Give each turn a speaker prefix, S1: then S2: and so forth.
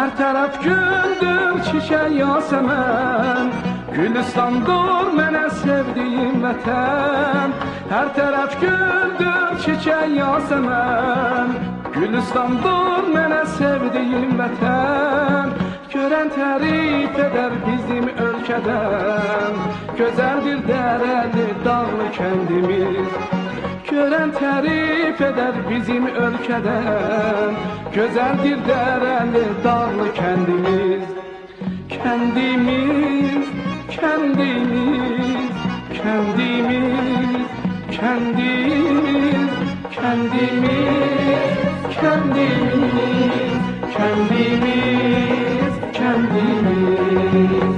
S1: Her taraf güldür, çiçek yasemen, Gülistandır mənə sevdiğim vətən. Her taraf güldür, çiçek yasemen, Gülistandır mənə sevdiğim vətən. Görən tərif eder bizim ölkədən, Gözəldir dərəli dağlı kəndimiz. Görən tərif eder bizim ölkədən, Gözəldir dərəli dağlı kəndimiz. Kendimiz, kendimiz, kendimiz, kendimiz, kendimiz.